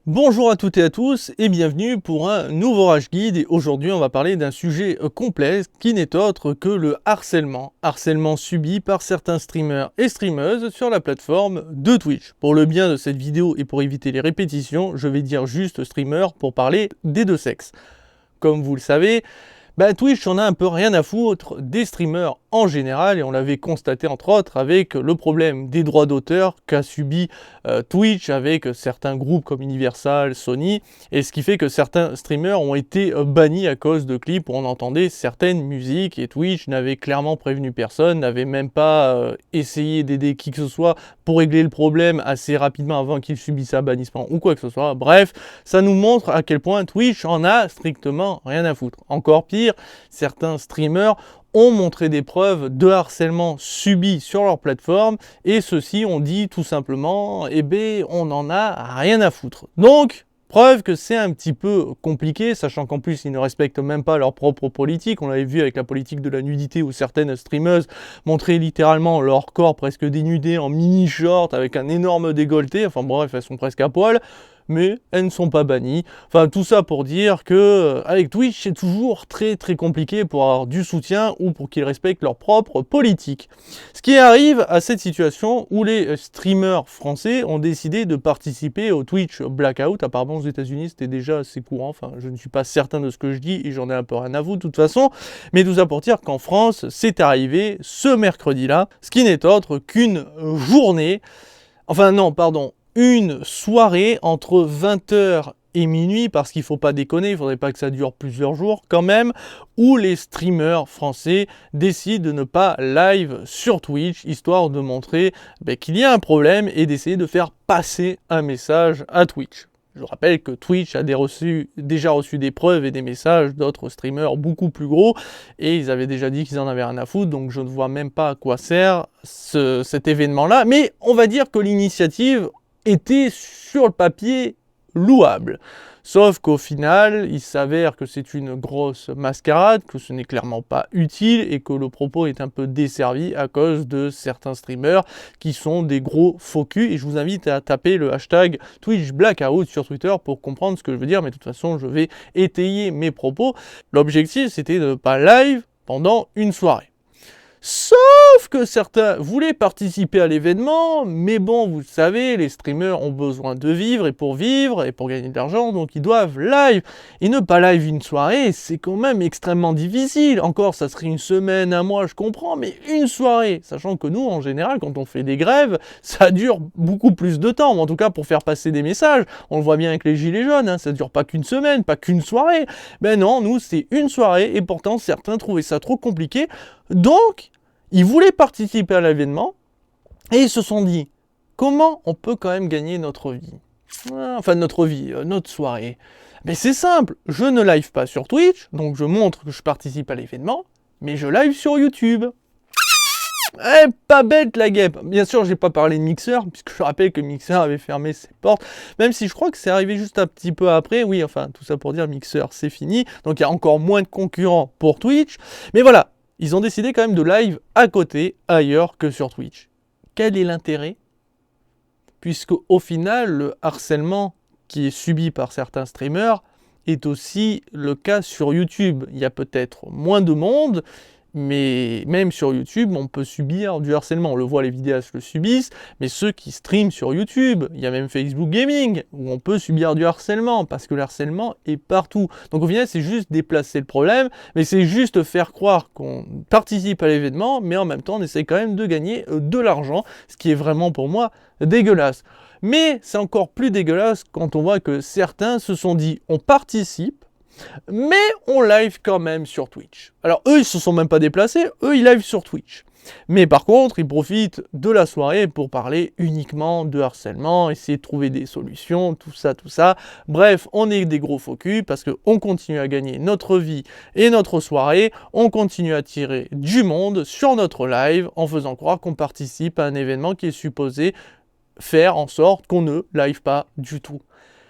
Bonjour à toutes et à tous et bienvenue pour un nouveau Rage Guide. Et aujourd'hui on va parler d'un sujet complexe qui n'est autre que le harcèlement. Harcèlement subi par certains streamers et streameuses sur la plateforme de Twitch. Pour le bien de cette vidéo et pour éviter les répétitions, je vais dire juste streamer pour parler des deux sexes. Comme vous le savez, Twitch en a un peu rien à foutre des streamers en général et on l'avait constaté entre autres avec le problème des droits d'auteur qu'a subi Twitch avec certains groupes comme Universal, Sony, et ce qui fait que certains streamers ont été bannis à cause de clips où on entendait certaines musiques et Twitch n'avait clairement prévenu personne, n'avait même pas essayé d'aider qui que ce soit pour régler le problème assez rapidement avant qu'ils subissent un bannissement ou quoi que ce soit. Bref, ça nous montre à quel point Twitch en a strictement rien à foutre. Encore pire, certains streamers ont montré des preuves de harcèlement subi sur leur plateforme et ceux-ci ont dit tout simplement on en a rien à foutre. Donc preuve que c'est un petit peu compliqué, sachant qu'en plus ils ne respectent même pas leur propre politique. On l'avait vu avec la politique de la nudité où certaines streameuses montraient littéralement leur corps presque dénudé en mini-short avec un énorme décolleté, enfin bref, elles sont presque à poil. Mais elles ne sont pas bannies. Enfin, tout ça pour dire que avec Twitch, c'est toujours très compliqué pour avoir du soutien ou pour qu'ils respectent leur propre politique. Ce qui arrive à cette situation où les streamers français ont décidé de participer au Twitch Blackout. Apparemment, aux États-Unis, c'était déjà assez courant. Enfin, je ne suis pas certain de ce que je dis et j'en ai un peu rien à vous de toute façon. Mais tout ça pour dire qu'en France, c'est arrivé ce mercredi-là, ce qui n'est autre qu'une journée. Enfin, non, pardon. Une soirée entre 20h et minuit, parce qu'il ne faut pas déconner, il ne faudrait pas que ça dure plusieurs jours quand même, où les streamers français décident de ne pas live sur Twitch, histoire de montrer qu'il y a un problème et d'essayer de faire passer un message à Twitch. Je rappelle que Twitch a déjà reçu des preuves et des messages d'autres streamers beaucoup plus gros, et ils avaient déjà dit qu'ils en avaient rien à foutre, donc je ne vois même pas à quoi sert cet événement-là, mais on va dire que l'initiative était sur le papier louable. Sauf qu'au final, il s'avère que c'est une grosse mascarade, que ce n'est clairement pas utile et que le propos est un peu desservi à cause de certains streamers qui sont des gros faux culs. Et je vous invite à taper le hashtag Twitch Blackout sur Twitter pour comprendre ce que je veux dire, mais de toute façon, je vais étayer mes propos. L'objectif, c'était de ne pas live pendant une soirée. Sauf que certains voulaient participer à l'événement, mais bon, vous savez, les streamers ont besoin de vivre et pour gagner de l'argent, donc ils doivent live. Et ne pas live une soirée, c'est quand même extrêmement difficile. Encore, ça serait une semaine, un mois, je comprends, mais une soirée, sachant que nous, en général, quand on fait des grèves, ça dure beaucoup plus de temps. En tout cas, pour faire passer des messages, on le voit bien avec les gilets jaunes, hein, ça dure pas qu'une semaine, pas qu'une soirée. Ben non, nous, c'est une soirée, et pourtant, certains trouvaient ça trop compliqué. Donc, ils voulaient participer à l'événement et ils se sont dit comment on peut quand même gagner notre vie. Enfin notre soirée. Mais c'est simple, je ne live pas sur Twitch, donc je montre que je participe à l'événement, mais je live sur YouTube. Pas bête la guêpe. Bien sûr, j'ai pas parlé de Mixer, puisque je rappelle que Mixer avait fermé ses portes, même si je crois que c'est arrivé juste un petit peu après. Oui, enfin, tout ça pour dire Mixer, c'est fini. Donc il y a encore moins de concurrents pour Twitch. Mais voilà, ils ont décidé quand même de live à côté, ailleurs que sur Twitch. Quel est l'intérêt ? Puisque au final, le harcèlement qui est subi par certains streamers est aussi le cas sur YouTube. Il y a peut-être moins de monde, mais même sur YouTube, on peut subir du harcèlement. On le voit, les vidéastes le subissent, mais ceux qui streament sur YouTube, il y a même Facebook Gaming, où on peut subir du harcèlement, parce que le harcèlement est partout. Donc au final, c'est juste déplacer le problème, mais c'est juste faire croire qu'on participe à l'événement, mais en même temps, on essaie quand même de gagner de l'argent, ce qui est vraiment pour moi dégueulasse. Mais c'est encore plus dégueulasse quand on voit que certains se sont dit, on participe, mais on live quand même sur Twitch. Alors eux, ils se sont même pas déplacés, eux, ils live sur Twitch. Mais par contre, ils profitent de la soirée pour parler uniquement de harcèlement, essayer de trouver des solutions, tout ça. Bref, on est des gros faux culs parce qu'on continue à gagner notre vie et notre soirée, on continue à tirer du monde sur notre live en faisant croire qu'on participe à un événement qui est supposé faire en sorte qu'on ne live pas du tout.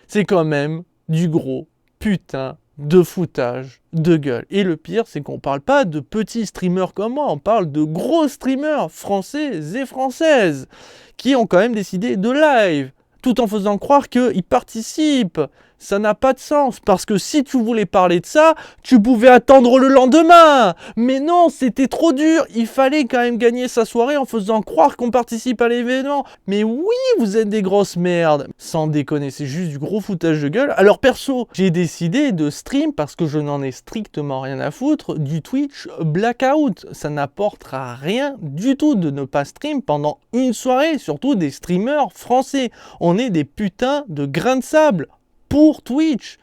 C'est quand même du gros putain de foutage de gueule. Et le pire, c'est qu'on parle pas de petits streamers comme moi, on parle de gros streamers français et françaises qui ont quand même décidé de live. tout en faisant croire qu'ils participent. Ça n'a pas de sens, parce que si tu voulais parler de ça, tu pouvais attendre le lendemain. Mais non, c'était trop dur, il fallait quand même gagner sa soirée en faisant croire qu'on participe à l'événement. Mais oui, vous êtes des grosses merdes. Sans déconner, c'est juste du gros foutage de gueule. Alors perso, j'ai décidé de stream, parce que je n'en ai strictement rien à foutre, du Twitch Blackout. Ça n'apportera rien du tout de ne pas stream pendant une soirée, surtout des streamers français. On est des putains de grains de sable. Pour Twitch,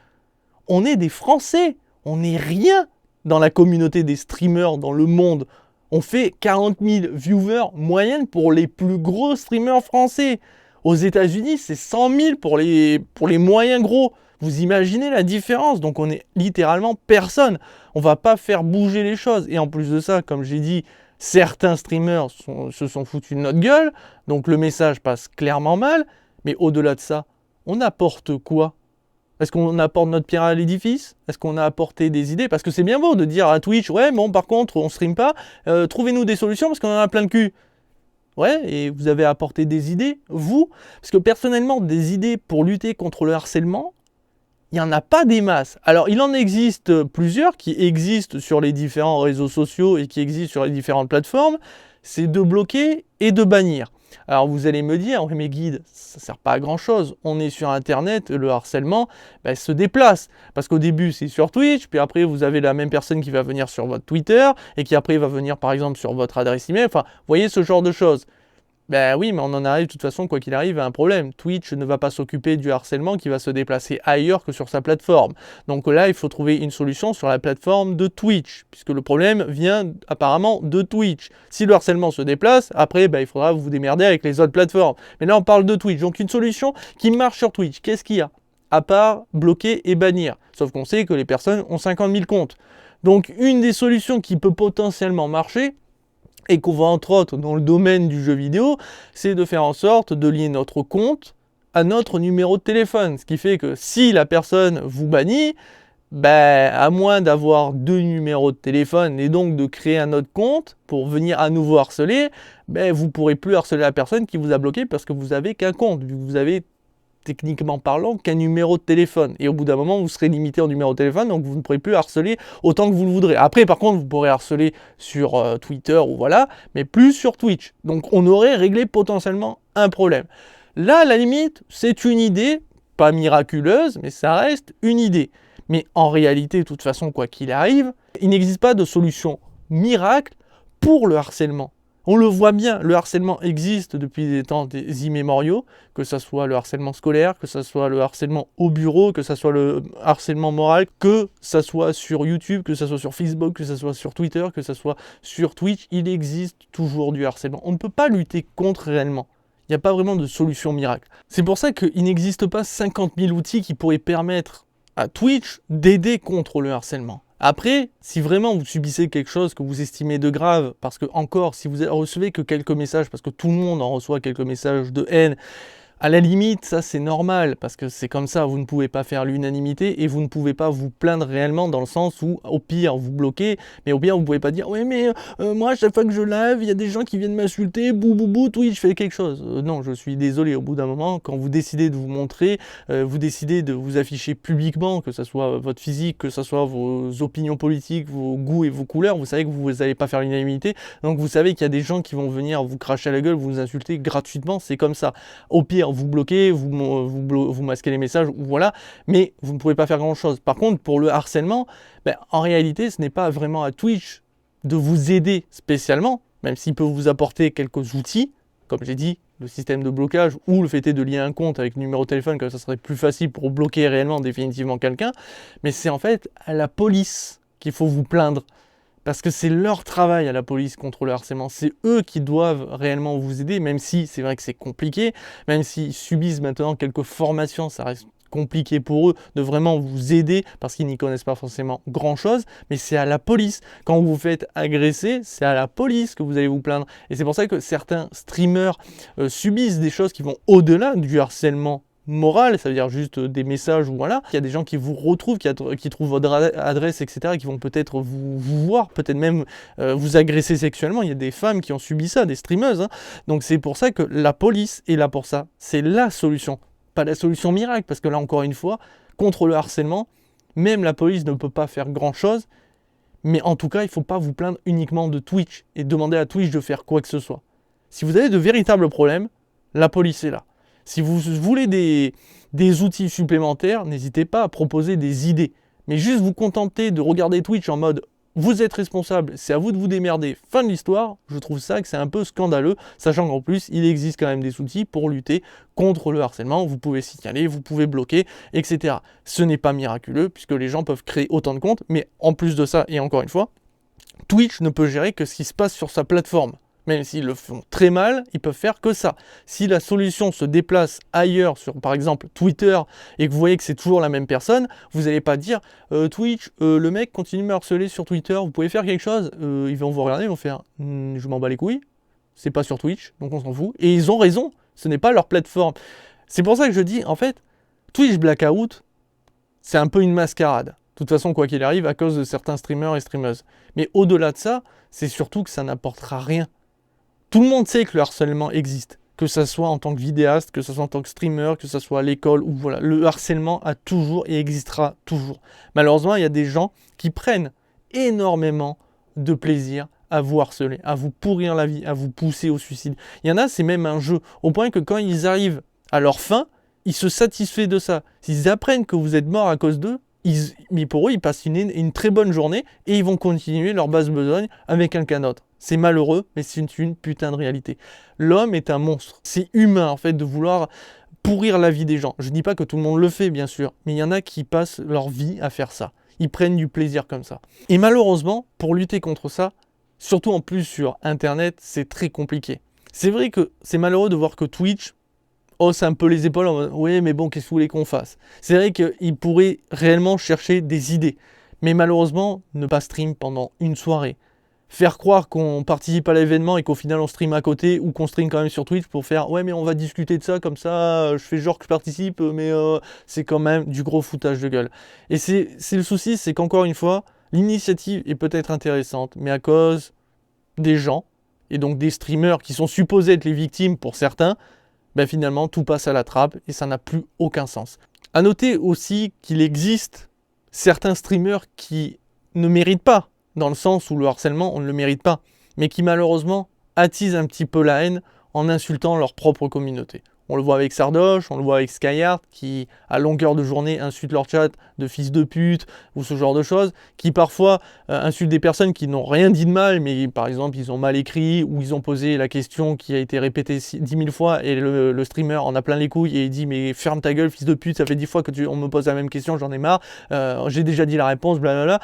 on est des Français, on n'est rien dans la communauté des streamers dans le monde. On fait 40 000 viewers moyenne pour les plus gros streamers français. Aux États-Unis, c'est 100 000 pour les moyens gros. Vous imaginez la différence? Donc on est littéralement personne. On va pas faire bouger les choses. Et en plus de ça, comme j'ai dit, certains streamers se sont foutus de notre gueule. Donc le message passe clairement mal. Mais au-delà de ça, on apporte quoi? Est-ce qu'on apporte notre pierre à l'édifice? Est-ce qu'on a apporté des idées? Parce que c'est bien beau de dire à Twitch, ouais, bon, par contre, on stream pas, trouvez-nous des solutions parce qu'on en a plein le cul. Ouais, et vous avez apporté des idées, vous? Parce que personnellement, des idées pour lutter contre le harcèlement, il n'y en a pas des masses. Alors, il en existe plusieurs qui existent sur les différents réseaux sociaux et qui existent sur les différentes plateformes. C'est de bloquer et de bannir. Alors vous allez me dire, oui mais Guide, ça ne sert pas à grand chose. On est sur internet, le harcèlement se déplace. Parce qu'au début c'est sur Twitch, puis après vous avez la même personne qui va venir sur votre Twitter, et qui après va venir par exemple sur votre adresse email. Enfin, vous voyez ce genre de choses. Ben oui, mais on en arrive de toute façon, quoi qu'il arrive, à un problème. Twitch ne va pas s'occuper du harcèlement qui va se déplacer ailleurs que sur sa plateforme. Donc là, il faut trouver une solution sur la plateforme de Twitch, puisque le problème vient apparemment de Twitch. Si le harcèlement se déplace, après, il faudra vous démerder avec les autres plateformes. Mais là, on parle de Twitch. Donc une solution qui marche sur Twitch, qu'est-ce qu'il y a? À part bloquer et bannir. Sauf qu'on sait que les personnes ont 50 000 comptes. Donc une des solutions qui peut potentiellement marcher, et qu'on va entre autres dans le domaine du jeu vidéo, c'est de faire en sorte de lier notre compte à notre numéro de téléphone. Ce qui fait que si la personne vous bannit, à moins d'avoir 2 numéros de téléphone et donc de créer un autre compte pour venir à nouveau harceler, vous ne pourrez plus harceler la personne qui vous a bloqué parce que vous n'avez qu'un compte, vu que vous avez techniquement parlant, qu'un numéro de téléphone. Et au bout d'un moment, vous serez limité en numéro de téléphone, donc vous ne pourrez plus harceler autant que vous le voudrez. Après, par contre, vous pourrez harceler sur Twitter ou voilà, mais plus sur Twitch. Donc on aurait réglé potentiellement un problème. Là, à la limite, c'est une idée, pas miraculeuse, mais ça reste une idée. Mais en réalité, de toute façon, quoi qu'il arrive, il n'existe pas de solution miracle pour le harcèlement. On le voit bien, le harcèlement existe depuis des temps immémoriaux, que ce soit le harcèlement scolaire, que ce soit le harcèlement au bureau, que ce soit le harcèlement moral, que ce soit sur YouTube, que ce soit sur Facebook, que ce soit sur Twitter, que ce soit sur Twitch, il existe toujours du harcèlement. On ne peut pas lutter contre réellement. Il n'y a pas vraiment de solution miracle. C'est pour ça qu'il n'existe pas 50 000 outils qui pourraient permettre à Twitch d'aider contre le harcèlement. Après, si vraiment vous subissez quelque chose que vous estimez de grave, parce que encore, si vous ne recevez que quelques messages, parce que tout le monde en reçoit quelques messages de haine, à la limite, ça c'est normal, parce que c'est comme ça, vous ne pouvez pas faire l'unanimité et vous ne pouvez pas vous plaindre réellement dans le sens où, au pire, vous bloquez, mais au pire, vous ne pouvez pas dire « Oui, mais moi, à chaque fois que je live, il y a des gens qui viennent m'insulter, bou, bou, bou, Twitch, je fais quelque chose. » Non, je suis désolé, au bout d'un moment, quand vous décidez de vous montrer, vous décidez de vous afficher publiquement, que ce soit votre physique, que ce soit vos opinions politiques, vos goûts et vos couleurs, vous savez que vous n'allez pas faire l'unanimité, donc vous savez qu'il y a des gens qui vont venir vous cracher à la gueule, vous insulter gratuitement, c'est comme ça. Au pire, vous bloquez, vous masquez les messages, voilà, mais vous ne pouvez pas faire grand-chose. Par contre, pour le harcèlement, en réalité, ce n'est pas vraiment à Twitch de vous aider spécialement, même s'il peut vous apporter quelques outils, comme j'ai dit, le système de blocage ou le fait de lier un compte avec le numéro de téléphone, comme ça serait plus facile pour bloquer réellement, définitivement quelqu'un, mais c'est en fait à la police qu'il faut vous plaindre. Parce que c'est leur travail à la police contre le harcèlement. C'est eux qui doivent réellement vous aider, même si c'est vrai que c'est compliqué, même s'ils subissent maintenant quelques formations, ça reste compliqué pour eux de vraiment vous aider parce qu'ils n'y connaissent pas forcément grand-chose, mais c'est à la police. Quand vous vous faites agresser, c'est à la police que vous allez vous plaindre. Et c'est pour ça que certains streamers subissent des choses qui vont au-delà du harcèlement moral, ça veut dire juste des messages ou voilà. Il y a des gens qui vous retrouvent, qui trouvent votre adresse, etc., qui vont peut-être vous voir, peut-être même vous agresser sexuellement. Il y a des femmes qui ont subi ça, des streameuses. Donc c'est pour ça que la police est là pour ça. C'est la solution. pas la solution miracle, parce que là, encore une fois, contre le harcèlement, même la police ne peut pas faire grand-chose, mais en tout cas, il ne faut pas vous plaindre uniquement de Twitch et demander à Twitch de faire quoi que ce soit. Si vous avez de véritables problèmes, la police est là. Si vous voulez des outils supplémentaires, n'hésitez pas à proposer des idées. Mais juste vous contenter de regarder Twitch en mode « vous êtes responsable, c'est à vous de vous démerder, fin de l'histoire », je trouve ça que c'est un peu scandaleux, sachant qu'en plus, il existe quand même des outils pour lutter contre le harcèlement. Vous pouvez signaler, vous pouvez bloquer, etc. Ce n'est pas miraculeux, puisque les gens peuvent créer autant de comptes, mais en plus de ça, et encore une fois, Twitch ne peut gérer que ce qui se passe sur sa plateforme. Même s'ils le font très mal, ils peuvent faire que ça. Si la solution se déplace ailleurs, sur par exemple Twitter, et que vous voyez que c'est toujours la même personne, vous n'allez pas dire Twitch, le mec continue de me harceler sur Twitter, vous pouvez faire quelque chose. Ils vont vous regarder, ils vont faire je m'en bats les couilles, c'est pas sur Twitch, donc on s'en fout. Et ils ont raison, ce n'est pas leur plateforme. C'est pour ça que je dis, en fait, Twitch Blackout, c'est un peu une mascarade. De toute façon, quoi qu'il arrive, à cause de certains streamers et streameuses. Mais au-delà de ça, c'est surtout que ça n'apportera rien. Tout le monde sait que le harcèlement existe, que ce soit en tant que vidéaste, que ce soit en tant que streamer, que ce soit à l'école, ou voilà. Le harcèlement a toujours et existera toujours. Malheureusement, il y a des gens qui prennent énormément de plaisir à vous harceler, à vous pourrir la vie, à vous pousser au suicide. Il y en a, c'est même un jeu, au point que quand ils arrivent à leur fin, ils se satisfont de ça. S'ils apprennent que vous êtes mort à cause d'eux, mais pour eux, ils passent une très bonne journée et ils vont continuer leur basse besogne avec quelqu'un d'autre. C'est malheureux, mais c'est une putain de réalité. L'homme est un monstre. C'est humain, en fait, de vouloir pourrir la vie des gens. Je ne dis pas que tout le monde le fait, bien sûr, mais il y en a qui passent leur vie à faire ça. Ils prennent du plaisir comme ça. Et malheureusement, pour lutter contre ça, surtout en plus sur Internet, c'est très compliqué. C'est vrai que c'est malheureux de voir que Twitch hausse un peu les épaules en mode « oui, mais bon, qu'est-ce que vous voulez qu'on fasse ?» C'est vrai qu'ils pourraient réellement chercher des idées. Mais malheureusement, ne pas stream pendant une soirée. Faire croire qu'on participe à l'événement et qu'au final on stream à côté ou qu'on stream quand même sur Twitch pour faire « ouais, mais on va discuter de ça, comme ça, je fais genre que je participe, mais c'est quand même du gros foutage de gueule. » Et c'est le souci, c'est qu'encore une fois, l'initiative est peut-être intéressante, mais à cause des gens, et donc des streamers qui sont supposés être les victimes pour certains, ben finalement tout passe à la trappe et ça n'a plus aucun sens. A noter aussi qu'il existe certains streamers qui ne méritent pas, dans le sens où le harcèlement on ne le mérite pas, mais qui malheureusement attisent un petit peu la haine en insultant leur propre communauté. On le voit avec Sardoche, on le voit avec Skyheart, qui à longueur de journée insultent leur chat de fils de pute, ou ce genre de choses, qui parfois insultent des personnes qui n'ont rien dit de mal, mais par exemple ils ont mal écrit, ou ils ont posé la question qui a été répétée 10 000 fois, et le streamer en a plein les couilles, et il dit « mais ferme ta gueule fils de pute, ça fait 10 fois on me pose la même question, j'en ai marre, j'ai déjà dit la réponse, blablabla ».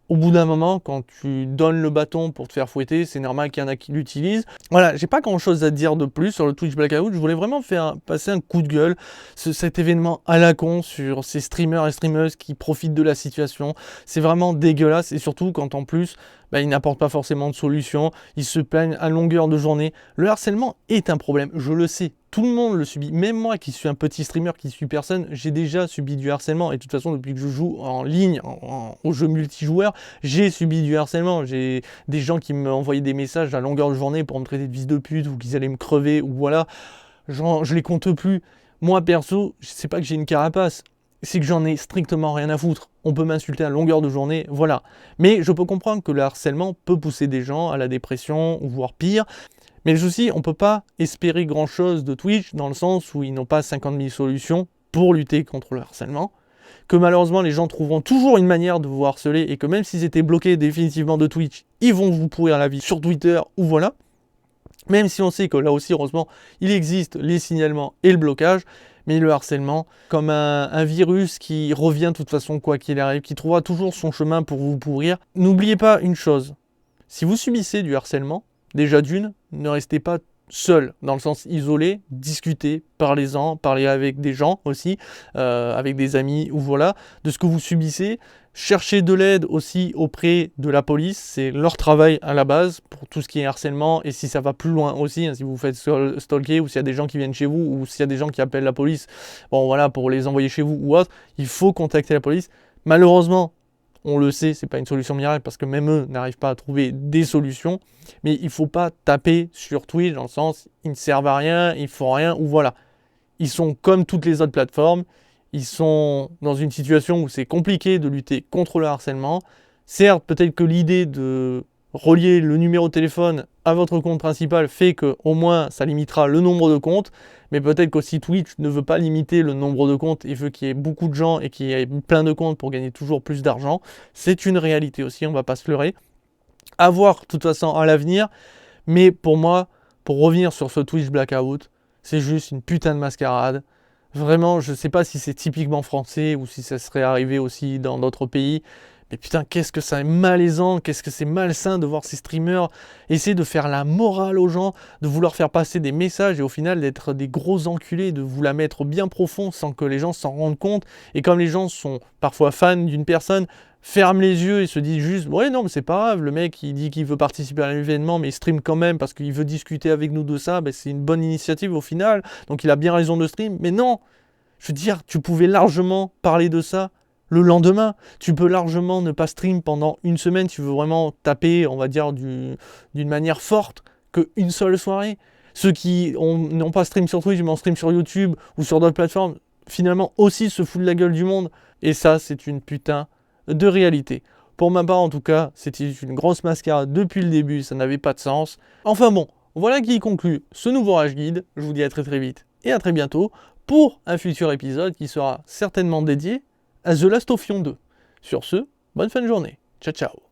Au bout d'un moment, quand tu donnes le bâton pour te faire fouetter, c'est normal qu'il y en a qui l'utilisent. Voilà, j'ai pas grand chose à dire de plus sur le Twitch Blackout. Je voulais vraiment passer un coup de gueule, cet événement à la con sur ces streamers et streameuses qui profitent de la situation. C'est vraiment dégueulasse et surtout quand en plus, ils n'apportent pas forcément de solution. Ils se plaignent à longueur de journée. Le harcèlement est un problème, je le sais. Tout le monde le subit, même moi qui suis un petit streamer, qui suis personne, j'ai déjà subi du harcèlement. Et de toute façon, depuis que je joue en ligne, aux jeux multijoueurs, j'ai subi du harcèlement. J'ai des gens qui me envoyaient des messages à longueur de journée pour me traiter de fils de pute ou qu'ils allaient me crever ou voilà. Je les compte plus. Moi perso, c'est pas que j'ai une carapace, c'est que j'en ai strictement rien à foutre. On peut m'insulter à longueur de journée, voilà. Mais je peux comprendre que le harcèlement peut pousser des gens à la dépression ou voire pire. Mais le souci, on ne peut pas espérer grand-chose de Twitch dans le sens où ils n'ont pas 50 000 solutions pour lutter contre le harcèlement. Que malheureusement, les gens trouveront toujours une manière de vous harceler et que même s'ils étaient bloqués définitivement de Twitch, ils vont vous pourrir la vie sur Twitter ou voilà. Même si on sait que là aussi, heureusement, il existe les signalements et le blocage. Mais le harcèlement, comme un virus qui revient de toute façon quoi qu'il arrive, qui trouvera toujours son chemin pour vous pourrir. N'oubliez pas une chose, si vous subissez du harcèlement, déjà d'une, ne restez pas seul, dans le sens isolé, discutez, parlez-en, parlez avec des gens aussi, avec des amis ou voilà, de ce que vous subissez. Cherchez de l'aide aussi auprès de la police, c'est leur travail à la base pour tout ce qui est harcèlement et si ça va plus loin aussi, si vous vous faites stalker ou s'il y a des gens qui viennent chez vous ou s'il y a des gens qui appellent la police, bon voilà, pour les envoyer chez vous ou autre, il faut contacter la police. Malheureusement, on le sait, c'est pas une solution miracle parce que même eux n'arrivent pas à trouver des solutions, mais il faut pas taper sur Twitch dans le sens ils ne servent à rien, ils font rien ou voilà. ils sont comme toutes les autres plateformes, ils sont dans une situation où c'est compliqué de lutter contre le harcèlement. Certes, peut-être que l'idée de relier le numéro de téléphone à votre compte principal fait que au moins ça limitera le nombre de comptes, mais peut-être qu'aussi Twitch ne veut pas limiter le nombre de comptes et veut qu'il y ait beaucoup de gens et qu'il y ait plein de comptes pour gagner toujours plus d'argent. C'est une réalité aussi, on ne va pas se leurrer. À voir de toute façon à l'avenir, mais pour moi, pour revenir sur ce Twitch Blackout, c'est juste une putain de mascarade. Vraiment, je ne sais pas si c'est typiquement français ou si ça serait arrivé aussi dans d'autres pays. Mais putain, qu'est-ce que c'est malaisant, qu'est-ce que c'est malsain de voir ces streamers essayer de faire la morale aux gens, de vouloir faire passer des messages et au final d'être des gros enculés, de vous la mettre bien profond sans que les gens s'en rendent compte. Et comme les gens sont parfois fans d'une personne, ferment les yeux et se disent juste ouais non mais c'est pas grave, le mec il dit qu'il veut participer à l'événement mais il stream quand même parce qu'il veut discuter avec nous de ça, ben, c'est une bonne initiative au final, donc il a bien raison de stream. Mais non, je veux dire, tu pouvais largement parler de ça le lendemain. Tu peux largement ne pas stream pendant une semaine. Tu veux vraiment taper, on va dire, d'une manière forte qu'une seule soirée. Ceux qui n'ont pas stream sur Twitch, mais en stream sur YouTube ou sur d'autres plateformes, finalement aussi se foutent de la gueule du monde. Et ça, c'est une putain de réalité. Pour ma part, en tout cas, c'était une grosse mascarade depuis le début. Ça n'avait pas de sens. Enfin bon, voilà qui conclut ce nouveau Rage Guide. Je vous dis à très très vite et à très bientôt pour un futur épisode qui sera certainement dédié à The Last of Us 2. Sur ce, bonne fin de journée. Ciao ciao.